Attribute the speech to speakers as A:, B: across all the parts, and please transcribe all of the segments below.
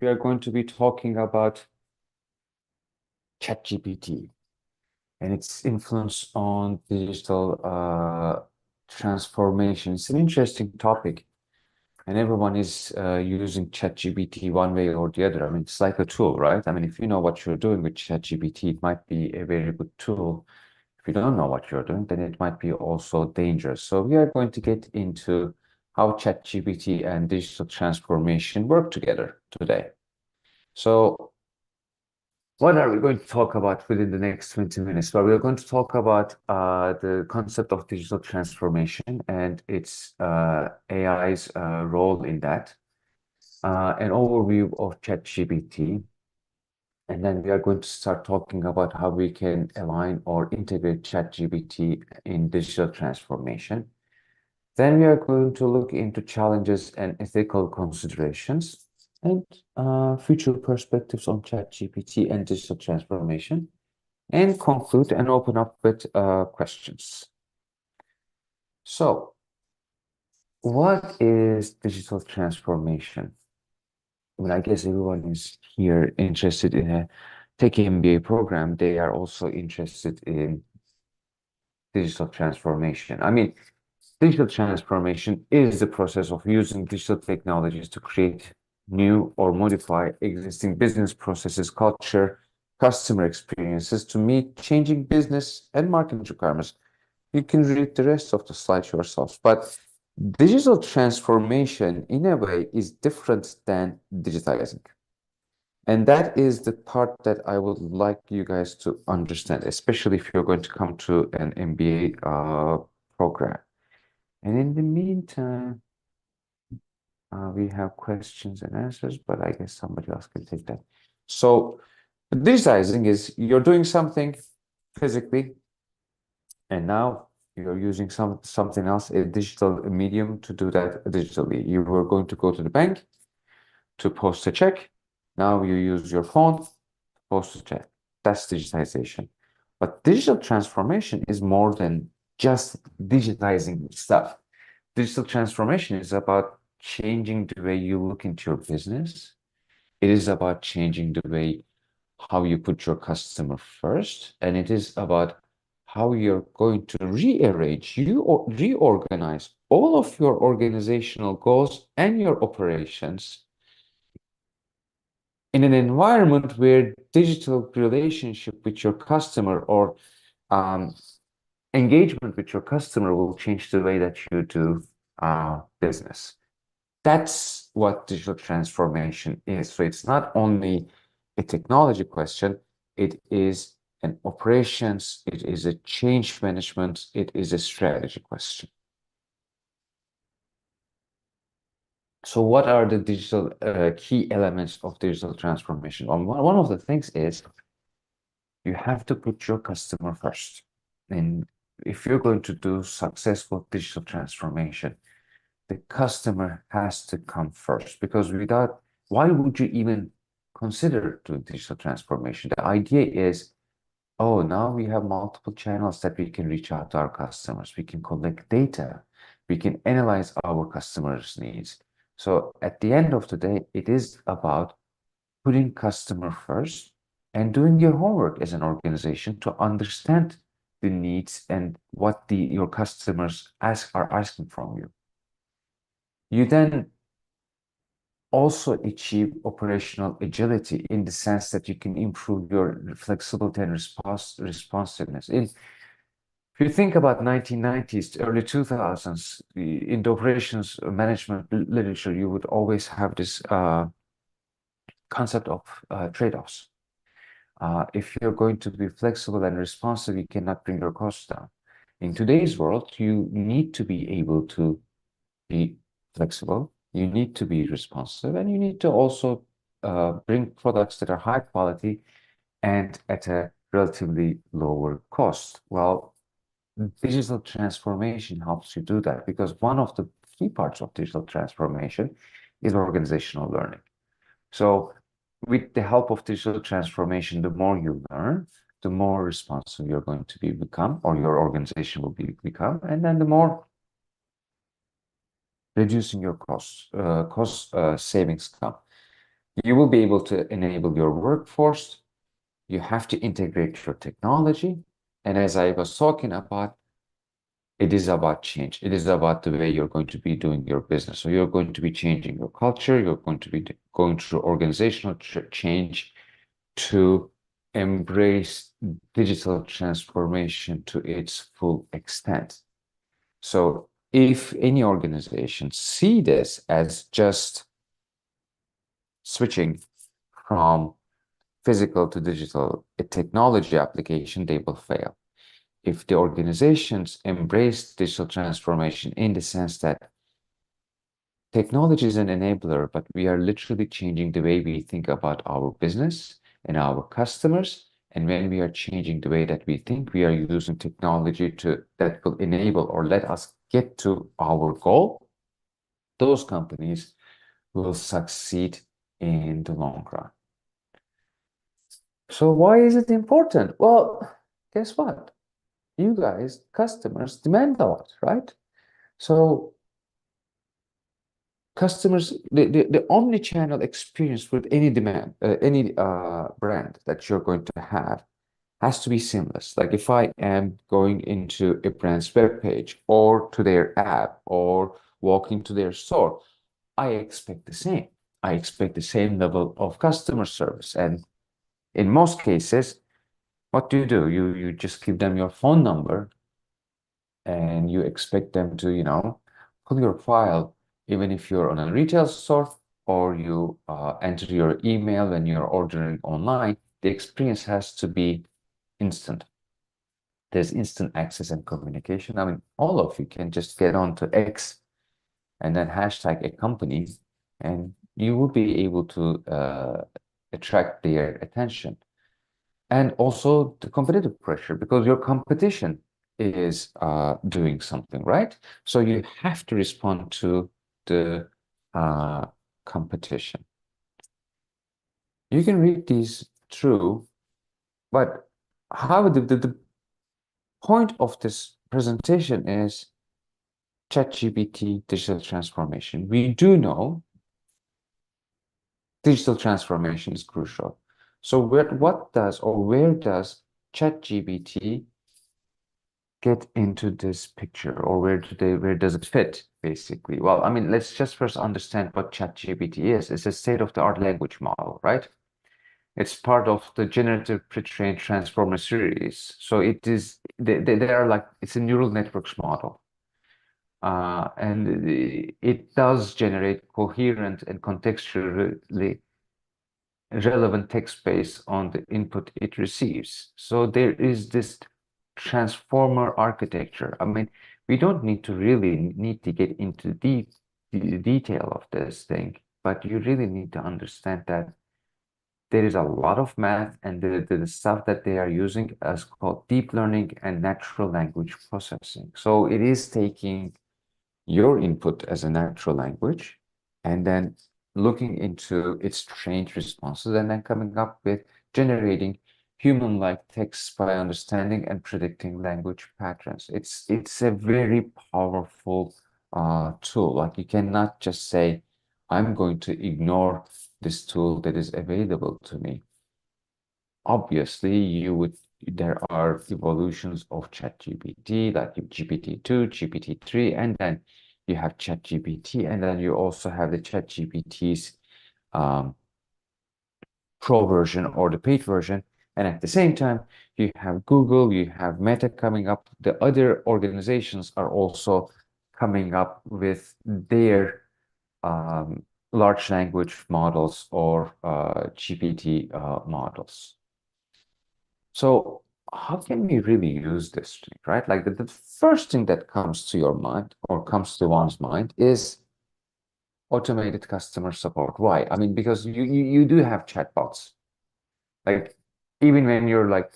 A: we are going to be talking about ChatGPT and its influence on digital transformation. It's an interesting topic, and everyone is using ChatGPT one way or the other. I mean, it's like a tool, right? I mean, if you know what you're doing with ChatGPT, it might be a very good tool. If you don't know what you're doing, then it might be also dangerous. So we are going to get into how ChatGPT and digital transformation work together today. So what are we going to talk about within the next 20 minutes? Well, we're going to talk about the concept of digital transformation and its AI's role in that, an overview of ChatGPT, and then we are going to start talking about how we can align or integrate ChatGPT in digital transformation. Then we are going to look into challenges and ethical considerations and future perspectives on ChatGPT and digital transformation, and conclude and open up with questions. So, what is digital transformation? I mean, I guess everyone is here interested in a tech MBA program. They are also interested in digital transformation. I mean, digital transformation is the process of using digital technologies to create new or modify existing business processes, culture, customer experiences to meet changing business and market requirements. You can read the rest of the slide yourselves, but digital transformation in a way is different than digitizing. And that is the part that I would like you guys to understand, especially if you're going to come to an MBA program. And in the meantime, we have questions and answers, but I guess somebody else can take that. So digitizing is you're doing something physically, and now you're using something else, a digital medium to do that digitally. You were going to go to the bank to post a check. Now you use your phone to post a check. That's digitization. But digital transformation is more than just digitizing stuff. Digital transformation is about changing the way you look into your business. It is about changing the way how you put your customer first, and it is about how you're going to reorganize all of your organizational goals and your operations in an environment where digital relationship with your customer or engagement with your customer will change the way that you do business. That's what digital transformation is. So it's not only a technology question, it is an operations, it is a change management, it is a strategy question. So what are the digital key elements of digital transformation? One of the things is you have to put your customer first. And if you're going to do successful digital transformation, the customer has to come first, because without, why would you even consider doing digital transformation? The idea is, oh, now we have multiple channels that we can reach out to our customers. We can collect data. We can analyze our customers' needs. So at the end of the day, it is about putting customer first and doing your homework as an organization to understand the needs and what your customers are asking from you. You then also achieve operational agility in the sense that you can improve your flexibility and responsiveness. If you think about 1990s, early 2000s, in the operations management literature, you would always have this concept of trade-offs. If you're going to be flexible and responsive, you cannot bring your costs down. In today's world, you need to be able to be flexible, you need to be responsive, and you need to also bring products that are high quality and at a relatively lower cost. Well, digital transformation helps you do that, because one of the key parts of digital transformation is organizational learning. So with the help of digital transformation, the more you learn, the more responsive you're going to become, or your organization will become, and then the more reducing your cost savings come. You will be able to enable your workforce. You have to integrate your technology. And as I was talking about, it is about change. It is about the way you're going to be doing your business. So you're going to be changing your culture. You're going to be going through organizational change to embrace digital transformation to its full extent. So if any organization see this as just switching from physical to digital a technology application, they will fail. If the organizations embrace digital transformation in the sense that technology is an enabler, but we are literally changing the way we think about our business and our customers. And when we are changing the way that we think, we are using technology that will enable or let us get to our goal. Those companies will succeed in the long run. So why is it important? Well, guess what? You guys, customers, demand a lot, right? So customers, the omni-channel experience with any brand that you're going to have has to be seamless. Like if I am going into a brand's web page or to their app or walking to their store, I expect the same. I expect the same level of customer service. And in most cases, what do? You just give them your phone number and you expect them to, pull your file, even if you're on a retail store or you enter your email when you're ordering online, the experience has to be instant. There's instant access and communication. I mean, all of you can just get onto X and then hashtag a company, and you will be able to attract their attention. And also the competitive pressure because your competition is doing something, right? So you have to respond to the uh, competition. You can read these through, but how the point of this presentation is ChatGPT digital transformation. We do know digital transformation is crucial. So where does ChatGPT get into this picture, or where does it fit, basically? Well, I mean, let's just first understand what ChatGPT is. It's a state-of-the-art language model, right? It's part of the generative pre-trained transformer series. So they are like, it's a neural networks model. And it does generate coherent and contextually relevant text based on the input it receives. So there is this transformer architecture. I mean, we don't need to get into the detail of this thing, but you really need to understand that there is a lot of math and the stuff that they are using is called deep learning and natural language processing. So it is taking your input as a natural language and then looking into its trained responses and then coming up with generating human-like text by understanding and predicting language patterns. It's a very powerful tool. Like you cannot just say, I'm going to ignore this tool that is available to me. Obviously, there are evolutions of ChatGPT, like GPT-2, GPT-3, and then you have ChatGPT, and then you also have the ChatGPT's um, pro version or the paid version. And at the same time, you have Google, you have Meta coming up. The other organizations are also coming up with their um, large language models or GPT models. So how can we really use this thing, right? Like the first thing that comes to your mind or comes to one's mind is automated customer support. Why? I mean, because you do have chatbots. Like even when you're like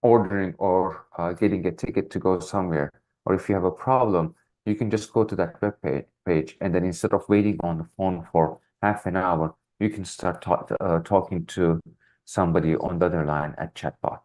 A: ordering or getting a ticket to go somewhere, or if you have a problem, you can just go to that web page and then instead of waiting on the phone for half an hour, you can start talking to somebody on the other line at chatbot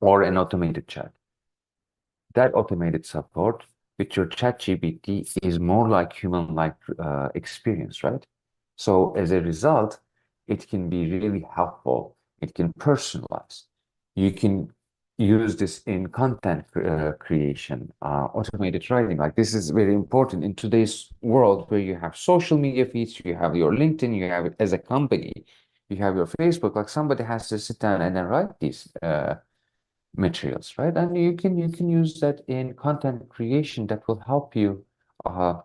A: or an automated chat. That automated support with your ChatGPT is more like human-like experience, right? So as a result, it can be really helpful. It can personalize. You can use this in content creation, automated writing. Like this is very important in today's world where you have social media feeds, you have your LinkedIn, you have it as a company, you have your Facebook. Like somebody has to sit down and then write these materials, right? And you can use that in content creation that will help you uh,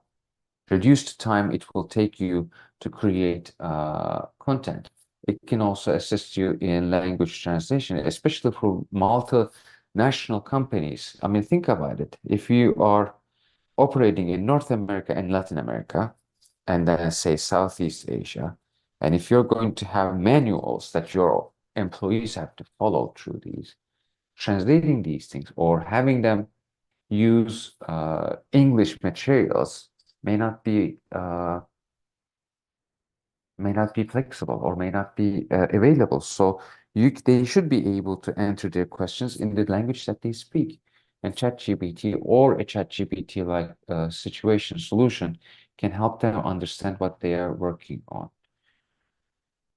A: reduce the time it will take you to create content. It can also assist you in language translation, especially for multinational companies. I mean, think about it. If you are operating in North America and Latin America, and then say Southeast Asia, and if you're going to have manuals that your employees have to follow through these, translating these things or having them use English materials may not be flexible or may not be available. So they should be able to answer their questions in the language that they speak. And ChatGPT or a ChatGPT like situation solution can help them understand what they are working on.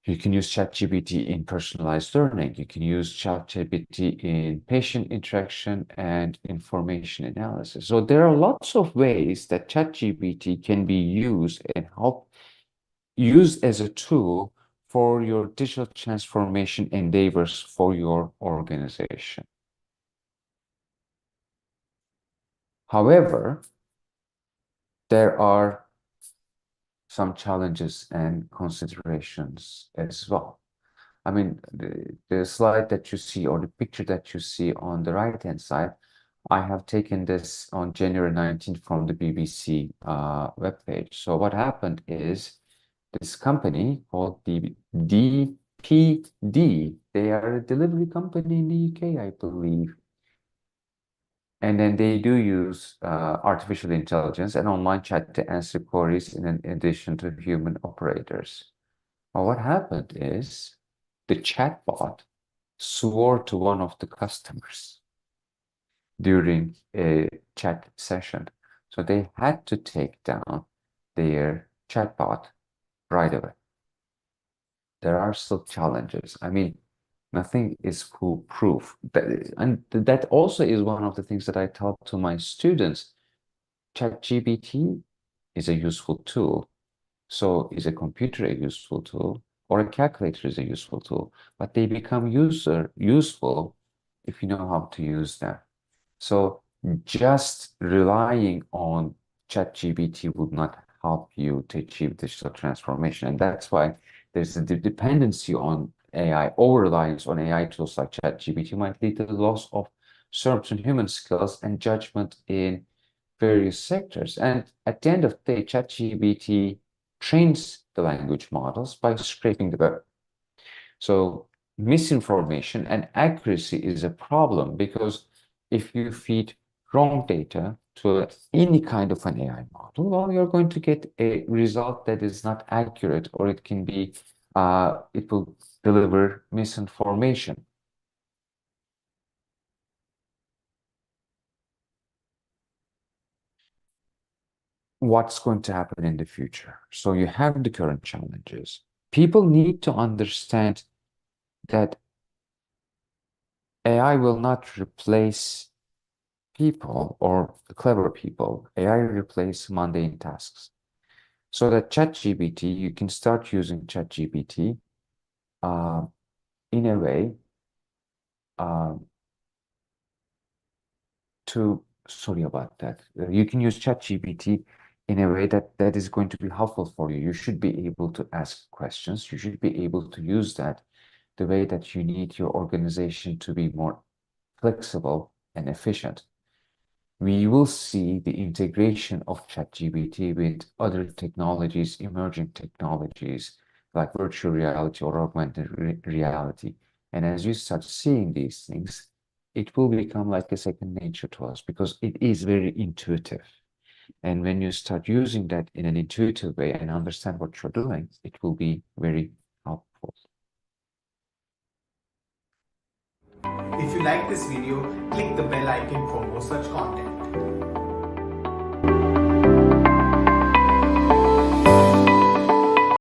A: You can use ChatGPT in personalized learning. You can use ChatGPT in patient interaction and information analysis. So there are lots of ways that ChatGPT can be used and used as a tool for your digital transformation endeavors for your organization. However, there are some challenges and considerations as well. I mean, the slide that you see or the picture that you see on the right-hand side, I have taken this on January 19th from the BBC webpage. So what happened is this company called the DPD, they are a delivery company in the UK, I believe. And then they do use artificial intelligence and online chat to answer queries in addition to human operators. Well, what happened is the chatbot swore to one of the customers during a chat session. So they had to take down their chatbot right away. There are still challenges. I mean, nothing is foolproof. And that also is one of the things that I tell to my students. ChatGPT is a useful tool. So is a computer a useful tool, or a calculator is a useful tool, but they become useful if you know how to use them. So just relying on ChatGPT would not help you to achieve digital transformation. And that's why there's a dependency on AI, over-reliance on AI tools like ChatGPT might lead to the loss of certain human skills and judgment in various sectors. And at the end of the day, ChatGPT trains the language models by scraping the web. So misinformation and accuracy is a problem because if you feed wrong data to any kind of an AI model, well, you're going to get a result that is not accurate, or it will deliver misinformation. What's going to happen in the future? So you have the current challenges. People need to understand that AI will not replace people or clever people. AI replace mundane tasks. So that ChatGPT, you can start using ChatGPT uh, in a way uh, sorry about that. You can use ChatGPT in a way that is going to be helpful for you. You should be able to ask questions. You should be able to use that the way that you need your organization to be more flexible and efficient. We will see the integration of ChatGPT with other technologies, emerging technologies like virtual reality or augmented reality. And as you start seeing these things, it will become like a second nature to us because it is very intuitive. And when you start using that in an intuitive way and understand what you're doing, it will be very helpful.
B: If you like this video, click the bell icon for more such content.